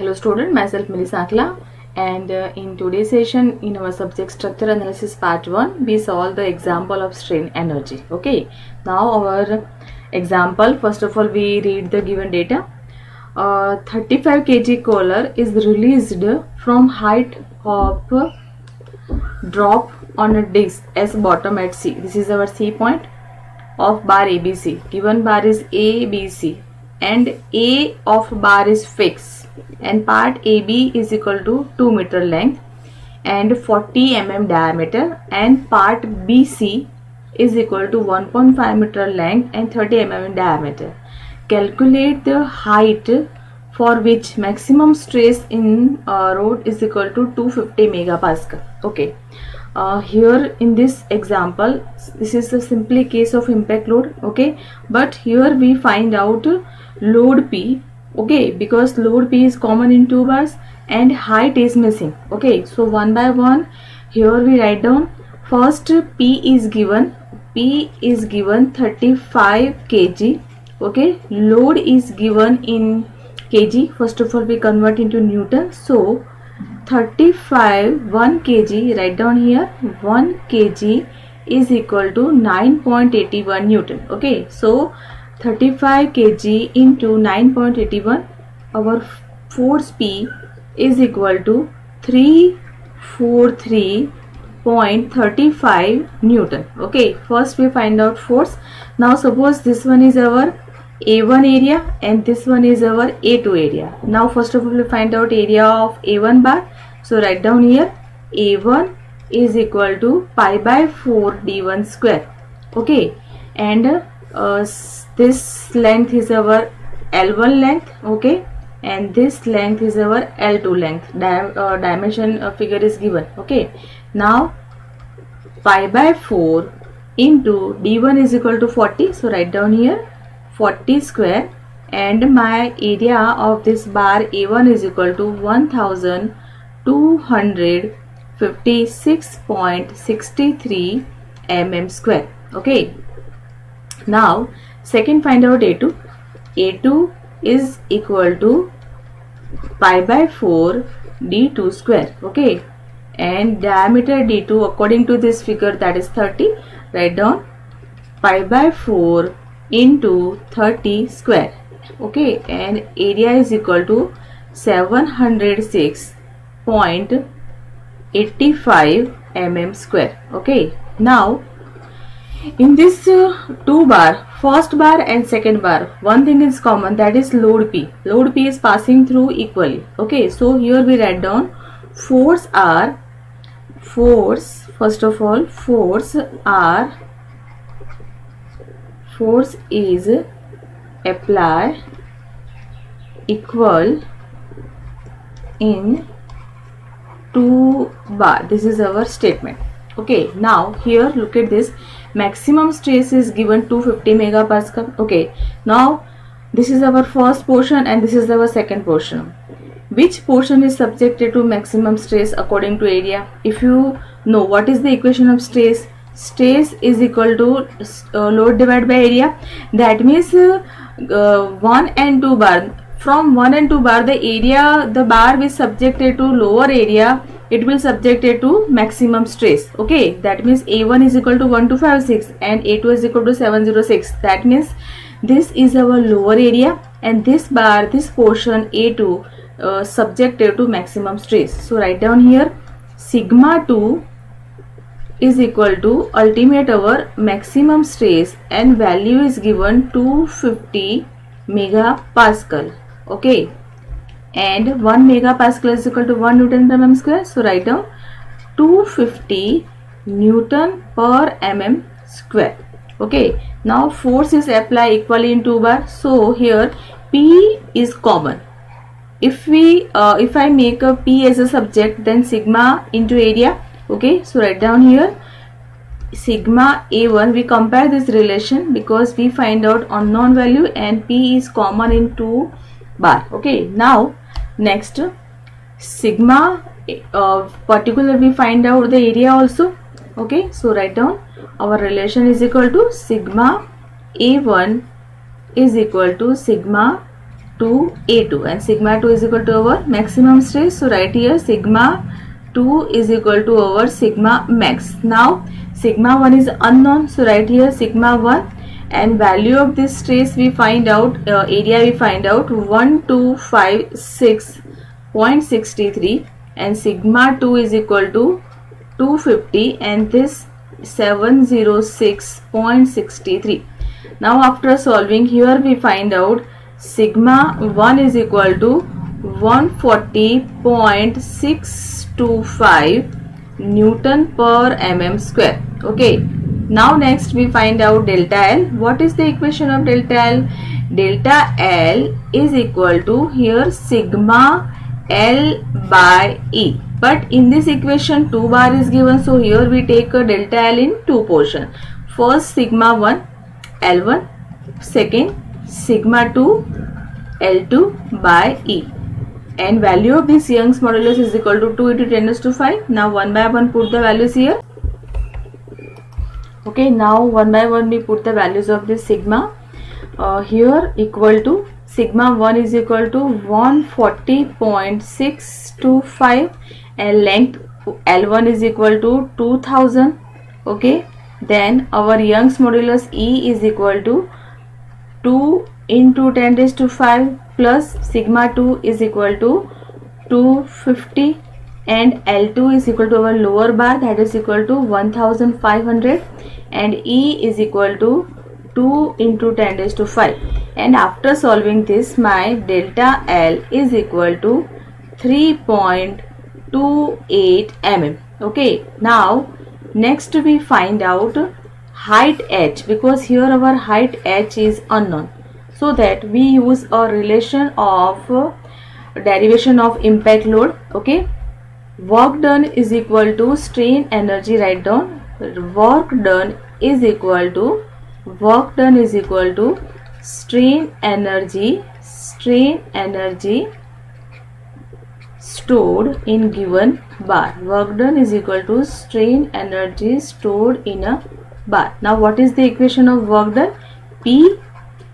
Hello student, myself Melissa Akla, and in today's session in our subject structure analysis part 1 we solve the example of strain energy. Okay, now our example, first of all we read the given data. 35 kg collar is released from height of drop on a disc S bottom at C. This is our C point of bar ABC. Given bar is ABC and A of bar is fixed, and part AB is equal to 2 meter length and 40 mm diameter, and part BC is equal to 1.5 meter length and 30 mm diameter. Calculate the height for which maximum stress in rod is equal to 250 megapascal. Okay, here in this example this is a simply case of impact load. Okay, but here we find out load P. Okay, because load P is common in two bars and height is missing. Okay, so one by one here we write down. First P is given 35 kg. Okay, load is given in kg. First of all we convert into Newton, so 35 1 kg, write down here 1 kg is equal to 9.81 Newton. Okay, so 35 kg into 9.81, our force P is equal to 343.35 Newton. Okay, first we find out force. Now suppose this one is our A1 area and this one is our A2 area. Now first of all we find out area of A1 bar. So write down here A1 is equal to pi by 4 d1 square. Okay, and this length is our L1 length. Okay, and this length is our L2 length. Dimension figure is given. Okay, now pi by 4 into d1 is equal to 40. So write down here 40 square, and my area of this bar A1 is equal to 1256.63 mm square. Okay, now second find out A2. A2 is equal to pi by 4 d2 square. Okay, and diameter d2 according to this figure, that is 30. Write down pi by 4 into 30 square. Okay, and area is equal to 706.85 mm square. Okay, now in this two bar, first bar and second bar, one thing is common, that is load P. Load P is passing through equally. Okay, so here we write down force first of all force is apply equal in two bar. This is our statement. Okay, now here look at this. Maximum stress is given 250 megapascal. Okay, now this is our first portion and this is our second portion. Which portion is subjected to maximum stress according to area? If you know what is the equation of stress, stress is equal to load divided by area. That means 1 and 2 bar, from 1 and 2 bar, the area, the bar is subjected to lower area, it will subjected to maximum stress. Okay, that means A1 is equal to 1256 and A2 is equal to 706. That means this is our lower area and this bar, this portion A2 subjected to maximum stress. So write down here sigma 2 is equal to ultimate our maximum stress, and value is given 250 megapascal. Okay, and 1 megapascal is equal to 1 Newton per mm square. So write down 250 Newton per mm square. Okay, now force is applied equally in two bar. So here P is common. If I make a P as a subject, then sigma into area. Okay, so write down here sigma A1. We compare this relation because we find out unknown value and P is common in two bar. Okay, now next sigma particular we find out the area also. Okay, so write down our relation is equal to sigma A1 is equal to sigma to A2, and sigma 2 is equal to our maximum stress. So right here sigma 2 is equal to our sigma max. Now sigma 1 is unknown, so right here sigma 1, and value of this stress we find out, area we find out 1256.63, and sigma 2 is equal to 250, and this 706.63. Now after solving here we find out sigma 1 is equal to 140.625 Newton per mm square. Okay, now next we find out delta L. What is the equation of delta L? Delta L is equal to here sigma L by E, but in this equation 2 bar is given, so here we take a delta L in two portion. First sigma 1 L1, second sigma 2 L2 by E, and value of this Young's modulus is equal to 2 into 10 raised to 5. Now one by one put the values here. Okay, now one by one we put the values of this sigma. Here equal to sigma 1 is equal to 140.625, and length L1 is equal to 2000. Okay, then our Young's modulus E is equal to 2 into 10 raised to 5 plus sigma 2 is equal to 250, and L2 is equal to our lower bar, that is equal to 1500, and E is equal to 2 into 10 raised to 5. And after solving this, my delta L is equal to 3.28 mm. Okay, now next we find out height h, because here our height h is unknown, so that we use a relation of derivation of impact load. Okay, work done is equal to strain energy. Write down work done is equal to strain energy stored in given bar. Work done is equal to strain energy stored in a bar. Now what is the equation of work done? P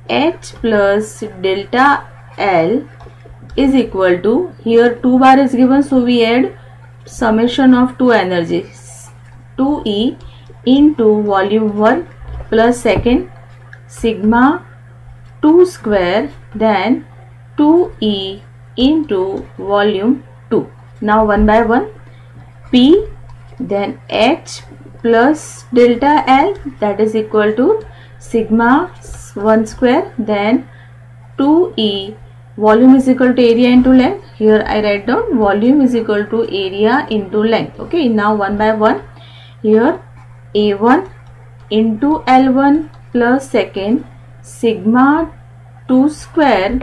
H plus delta L is equal to, here 2 bar is given, so we add summation of two energies, 2E into volume 1 plus second sigma 2 square, then 2E into volume 2. Now one by one, P then H plus delta L, that is equal to sigma 1 square, then 2E, volume is equal to area into length. Here I write down volume is equal to area into length. Okay, now one by one, here A1 into L1 plus second sigma 2 square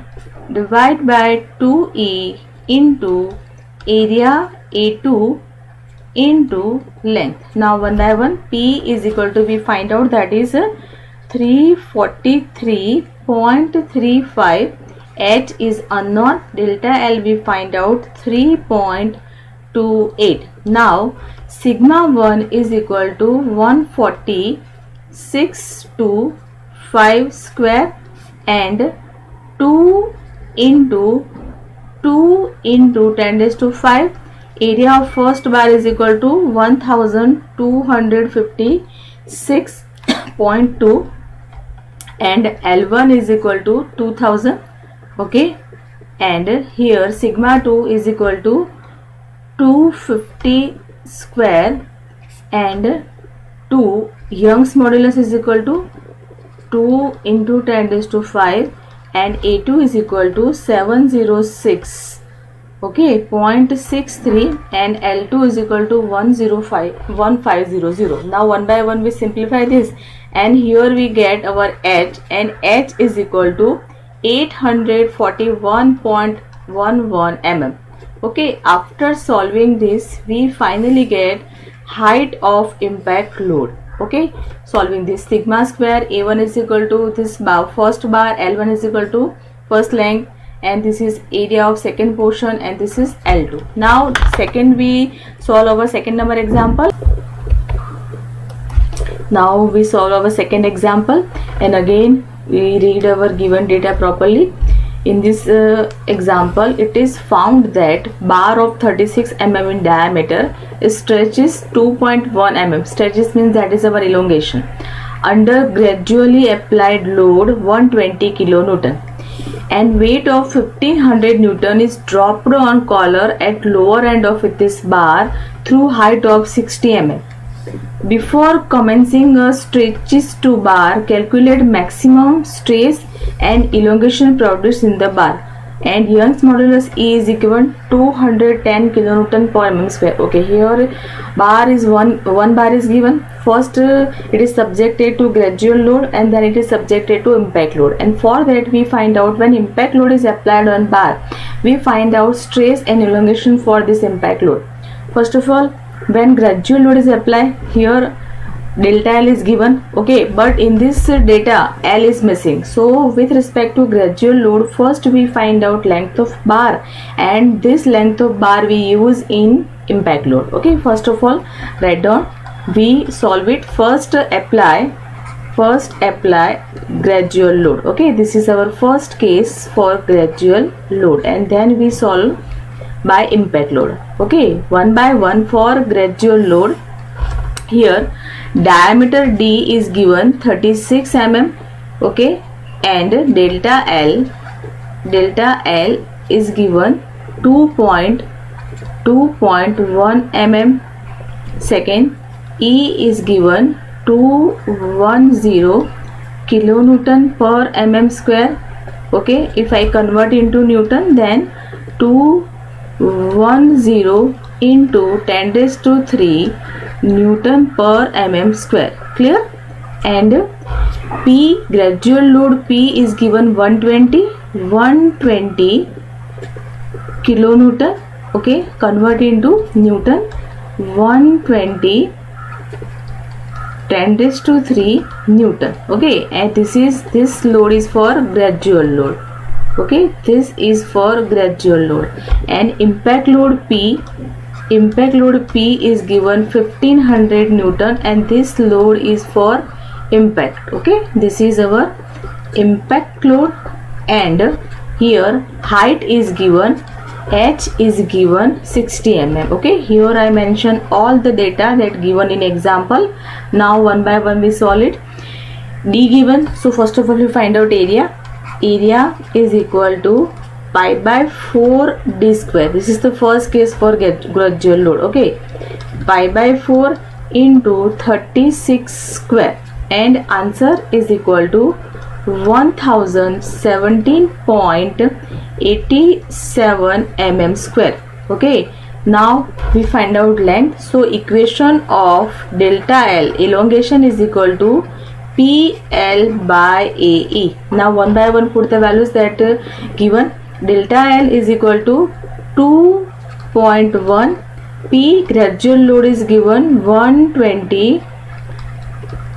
divide by 2E into area A2 into length. Now one by one, P is equal to, we find out that is 343.35, H is unknown, delta L we find out 3.28. Now sigma 1 is equal to 140.625 square, and 2 into 10 raised to 5. Area of first bar is equal to 1256.2, and L1 is equal to 2000. Okay, and here sigma 2 is equal to 250 square, and 2 Young's modulus is equal to 2 into 10 raised to 5, and A2 is equal to 706. Okay, 0.63, and L2 is equal to 1500. Now one by one we simplify this, and here we get our H, and H is equal to 841.11 mm. Okay, after solving this we finally get height of impact load. Okay, solving this, sigma square A1 is equal to this bar, first bar, L1 is equal to first length, and this is area of second portion, and this is L2. Now second we solve our second number example. Now we solve our second example, and again we read our given data properly. In this example, it is found that bar of 36 mm in diameter stretches 2.1 mm. Stretches means that is our elongation. Under gradually applied load 120 kilonewton, and weight of 1500 Newton is dropped on collar at lower end of this bar through height of 60 mm. Before commencing a stretches to bar, calculate maximum stress and elongation produced in the bar, and Young's modulus E is equivalent 210 kilonewton per mm square. Okay, here bar is one bar is given. First it is subjected to gradual load, and then it is subjected to impact load, and for that we find out when impact load is applied on bar, we find out stress and elongation for this impact load. First of all, when gradual load is applied, here delta L is given, okay, but in this data L is missing. So with respect to gradual load, first we find out length of bar, and this length of bar we use in impact load. Okay, first of all write down, we solve it. First apply gradual load. Okay, this is our first case for gradual load, and then we solve by impact load. Okay, one by one. For gradual load, here diameter D is given 36 mm, okay, and delta L is given 2.1 mm. Second, E is given 210 kilonewton per mm square. Okay, if I convert into Newton, then 210 into 10 raised to 3 Newton per mm square. Clear? And P, gradual load P is given 120 kilonewton. Okay, convert into Newton. 120 10 raised to 3 Newton. Okay, and this load is for gradual load. Okay, this is for gradual load. And impact load P is given 1500 Newton, and this load is for impact. Okay, this is our impact load. And here height is given, H is given 60 mm. Okay, here I mention all the data that given in example. Now one by one we solve it. D given, so first of all we find out area is equal to pi by 4 d square. This is the first case for gradual load. Okay, pi by 4 into 36 square, and answer is equal to 1017.87 mm square. Okay, now we find out length. So equation of delta L, elongation, is equal to PL by AE. Now one by one put the values that given. Delta L is equal to 2.1. P, gradual load, is given 120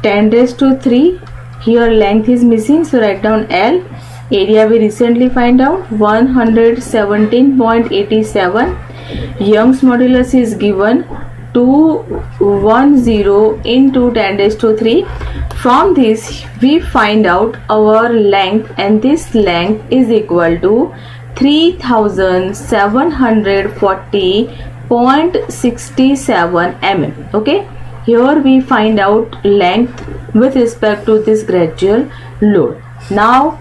10 raised to 3. Here length is missing, so write down L. Area we recently find out 117.87. Young's modulus is given 210 into 10 raised to 3. From this we find out our length, and this length is equal to 3740.67 mm. Okay, here we find out length with respect to this gradual load. Now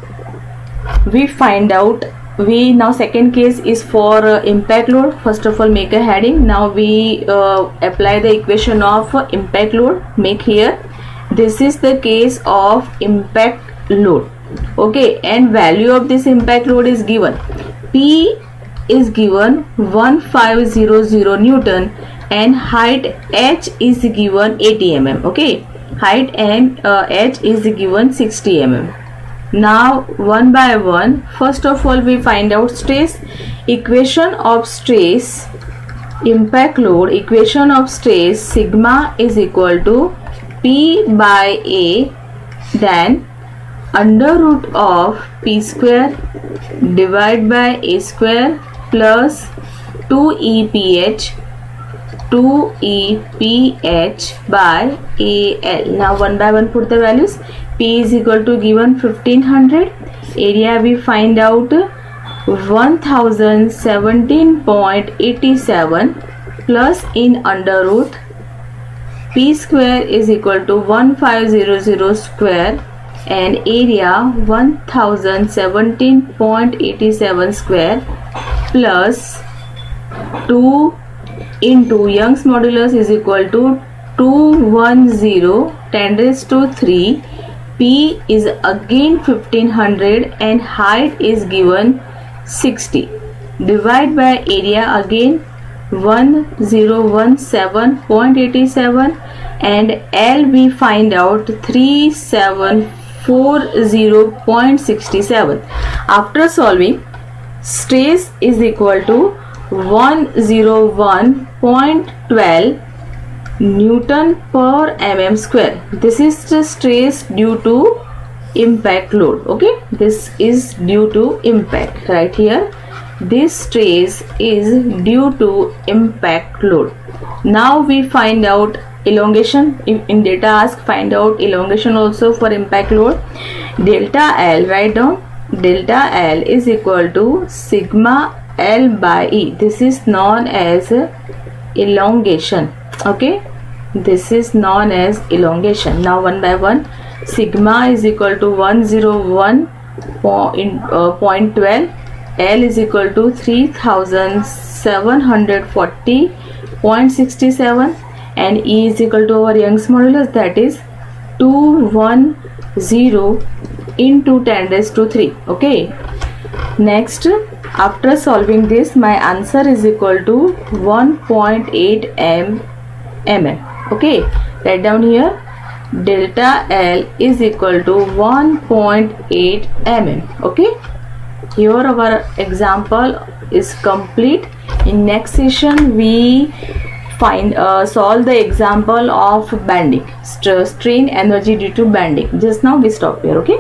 we find out, now second case is for impact load. First of all make a heading. Now we apply the equation of impact load. Make here, this is the case of impact load. Okay, and value of this impact load is given. P is given 1500 Newton, and height H is given 80 mm. Okay, height and H is given 60 mm. Now one by one, first of all we find out stress. Equation of stress, impact load, equation of stress, sigma is equal to P by A, then under root of P square divided by A square plus 2EPH by AL. Now one by one put the values. P is equal to given 1500, area we find out 1017.87 plus in under root p square is equal to 1500 square and area 1017.87 square plus 2 into Young's modulus is equal to 210 10 raised to 3. P is again 1500 and height is given 60. Divide by area again 1017.87 and L we find out 3740.67. After solving, stress is equal to 101.12 Newton per mm square. This is the stress due to impact load. Okay, this is due to impact. Right here, this stress is due to impact load. Now we find out elongation. In data ask, find out elongation also for impact load. Delta L, write down, delta L is equal to sigma L by E. This is known as elongation. Okay, this is known as elongation. Now one by one, sigma is equal to 101.12, L is equal to 3740.67 and E is equal to our Young's modulus, that is 210 into 10 raised to 3. Okay, next, after solving this, my answer is equal to 1.8 mm. Okay, write down here, delta L is equal to 1.8 mm. Okay, here our example is complete. In next session we solve the example of bending, strain energy due to bending. Just now we stop here. Okay.